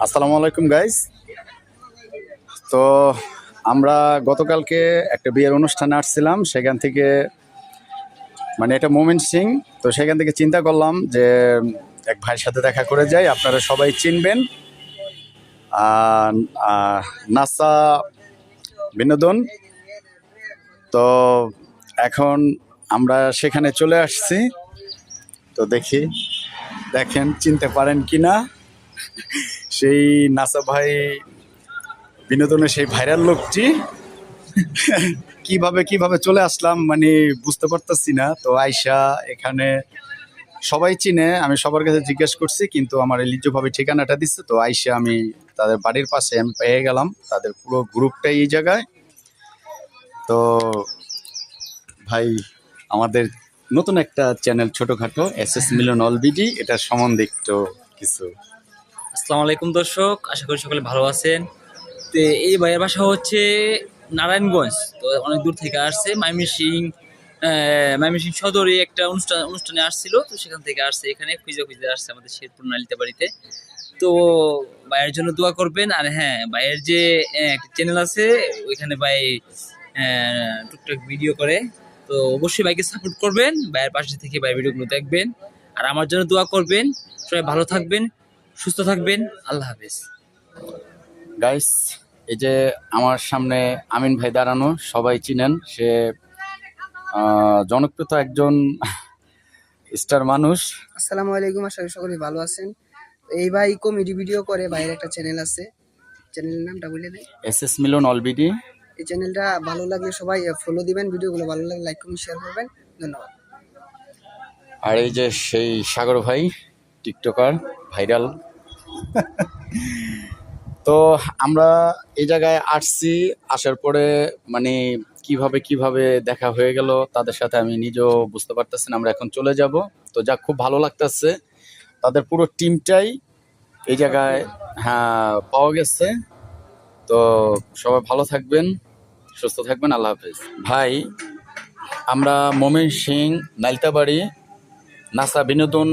আসসালামু আলাইকুম গাইস। তো আমরা গতকালকে একটা বিয়ের অনুষ্ঠানে আসছিলাম, সেখান থেকে মানে এটা মোমেন্ট সিং। তো সেখান থেকে চিন্তা করলাম যে এক ভাইয়ের সাথে দেখা করে যাই। আপনারা সবাই চিনবেন, আহ, আহ, নাসা বিনোদন। তো এখন আমরা সেখানে চলে আসছি। তো দেখেন চিনতে পারেন কিনা সেই নাসা ভাই বিনোদনের সেই ভাইরাল লোকটি। কিভাবে কিভাবে চলে আসলাম মানে বুঝতে পারতেছি না। তো আয়শা এখানে সবাই চিনে, আমি সবার কাছে জিজ্ঞেস করছি, কিন্তু আমার লিজ্জভাবে ঠিকানাটা দিচ্ছে। তো আয়শা আমি তাদের বাড়ির পাশে আমি পেয়ে গেলাম, তাদের পুরো গ্রুপটাই এই জায়গায়। তো ভাই, আমাদের নতুন একটা চ্যানেল ছোটখাটো এসএস মিলন অলবিডি, এটার সম্বন্ধে একটু কিছু। আসসালামু আলাইকুম দর্শক, আশা করি সকলে ভালো আছেন। তো এই ভাইয়ের বাসা হচ্ছে নারায়ণগঞ্জ। তো অনেক দূর থেকে আসছে ময়মনসিংহ সদরে একটা অনুষ্ঠানে আসছিল। তো সেখান থেকে আসছে, এখানে খুঁজে খুঁজে আসছে আমাদের শেরপুর নালিতা বাড়িতে। তো ভাইয়ের জন্য দোয়া করবেন। আর হ্যাঁ, ভাইয়ের যে একটা চ্যানেল আছে, ওইখানে ভাই টুকটাক ভিডিও করে। তো অবশ্যই ভাইকে সাপোর্ট করবেন, ভাইয়ের পাশে থেকে ভাই ভিডিওগুলো দেখবেন। আর আমার জন্য দোয়া করবেন। সবাই ভালো থাকবেন, সুস্থ থাকবেন। আল্লাহ হাফেজ। গাইস, এই যে আমার সামনে আমিন ভাই দাঁড়ানো, সবাই চিনেন। সে জনপ্রিয় একজন স্টার মানুষ। আসসালামু আলাইকুম, আশা করি সকলে ভালো আছেন। এই ভাই কমেডি ভিডিও করে, ভাইয়ের একটা চ্যানেল আছে, চ্যানেলের নামটা বলে দেয়। এসএস মিলন অলবিডি। এই চ্যানেলটা ভালো লাগলে সবাই ফলো দিবেন, ভিডিওগুলো ভালো লাগলে লাইক কমেন্ট শেয়ার করবেন। ধন্যবাদ। আর এই যে সেই সাগর ভাই, টিকটকার, ভাইরাল। তো আমরা এই জায়গায় আসছি, আসার পরে মানে কিভাবে কিভাবে দেখা হয়ে গেল তাদের সাথে আমি নিজেও বুঝতে পারতেছি না। আমরা এখন চলে যাব। তো যা খুব ভালো লাগতেছে, তাদের পুরো টিমটাই এই জায়গায় হ্যাঁ পাওয়া গেছে। তো সবাই ভালো থাকবেন, সুস্থ থাকবেন, আল্লাহ হাফেজ। ভাই, আমরা মোমেন সিং নালিতাবাড়ি নাসা বিনোদন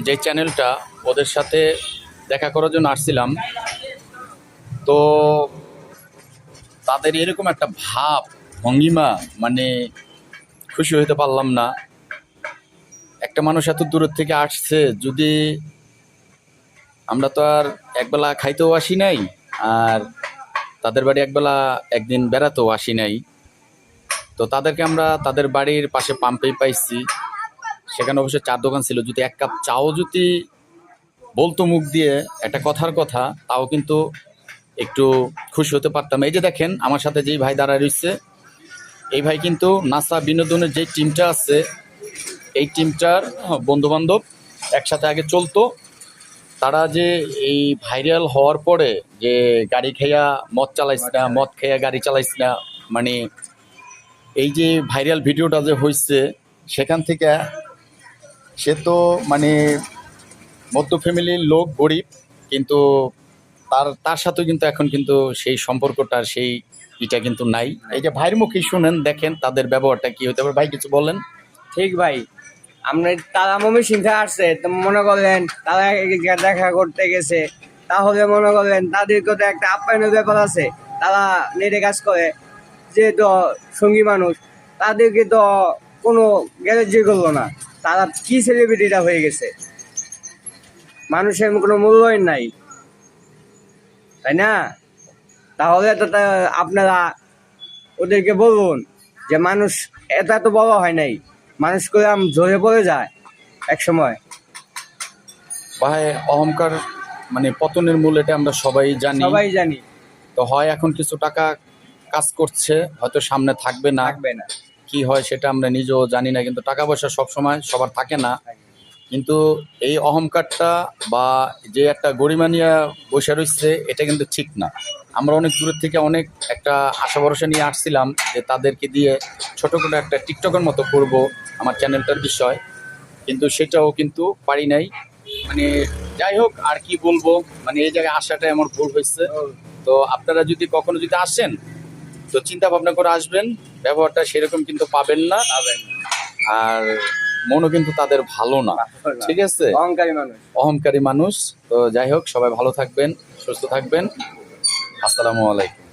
যে চ্যানেলটা, ওদের সাথে দেখা করার জন্য আসছিলাম। তো তাদের এরকম একটা ভাব ভঙ্গিমা, মানে খুশি হইতে পারলাম না। একটা মানুষ এত দূরের থেকে আসছে, যদি আমরা তো আর একবেলা খাইতেও আসি নাই, আর তাদের বাড়ি একবেলা একদিন বেড়াতেও আসি নাই। তো তাদেরকে আমরা তাদের বাড়ির পাশে পাম্পেই পাইছি। সেখানে অবশ্য চার দোকান ছিল, যদি এক কাপ চাও যদি বলতো মুখ দিয়ে একটা কথার কথা, তাও কিন্তু একটু খুশি হতে পারতাম। এই যে দেখেন আমার সাথে যেই ভাই দাঁড়ায় রয়েছে, এই ভাই কিন্তু নাসা বিনোদনের যে টিমটা আছে, এই টিমটার বন্ধুবান্ধব, একসাথে আগে চলতো। তারা যে এই ভাইরাল হওয়ার পরে যে গাড়ি খেয়া মদ চালাইস না, মদ খেয়া গাড়ি চালাইস না, মানে এই যে ভাইরাল ভিডিওটা যে হয়েছে, সেখান থেকে সে তো মানে মধ্য ফ্যামিলির লোক, গরিব, কিন্তু তার তার সাথেও কিন্তু এখন কিন্তু সেই সম্পর্কটার সেই ইটা কিন্তু নাই। এই যে ভাইয়ের মুখে শুনেন, দেখেন তাদের ব্যবহারটা কি হতে পারে। ভাই কিছু বলেন। ঠিক ভাই, আপনি তারা ময়মনসিংহে আসছে, তো মনে করলেন তারা দেখা করতে গেছে, তাহলে মনে করলেন তাদেরকে তো একটা আপ্যায়নের ব্যাপার আছে। তারা নেটে কাজ করে, যেহেতু সঙ্গী মানুষ, তাদেরকে তো কোনো গ্যারেজি করলো না। তারা কি সেলিব্রিটিটা হয়ে গেছে, মানুষের কোনো মূল্যায়ন নাই, তাই না? তাহলে তো আপনারা ওদেরকে বলুন যে মানুষ এত এত বড় হয় নাই, মানুষ করে ঝরে পড়ে যায় এক সময়। ভাই, অহংকার মানে পতনের মূল, এটা আমরা সবাই জানি। তো হয় এখন কিছু টাকা কাজ করছে, হয়তো সামনে থাকবে না, কি হয় সেটা আমরা নিজেও জানি না। কিন্তু টাকা পয়সা সবসময় সবার থাকে না। কিন্তু এই অহংকারটা বা যে একটা গরিমানিয়া বসে রয়েছে, এটা কিন্তু ঠিক না। আমরা অনেক দূরের থেকে অনেক একটা আশা ভরসা নিয়ে আসছিলাম যে তাদেরকে দিয়ে ছোটো করে একটা টিকটকের মতো করব আমার চ্যানেলটার বিষয়, কিন্তু সেটাও কিন্তু পারি নাই। মানে যাই হোক, আর কি বলবো, মানে এই জায়গায় আসাটাই আমার ভুল হয়েছে। তো আপনারা যদি কখনো যদি আসেন, তো চিন্তা ভাবনা করে আসবেন, ব্যবহারটা সেরকম কিন্তু পাবেন না। আর মনও কিন্তু তাদের ভালো না, ঠিক আছে, অহংকারী মানুষ। অহংকারী মানুষ। তো যাই হোক, সবাই ভালো থাকবেন, সুস্থ থাকবেন। আসসালামু আলাইকুম।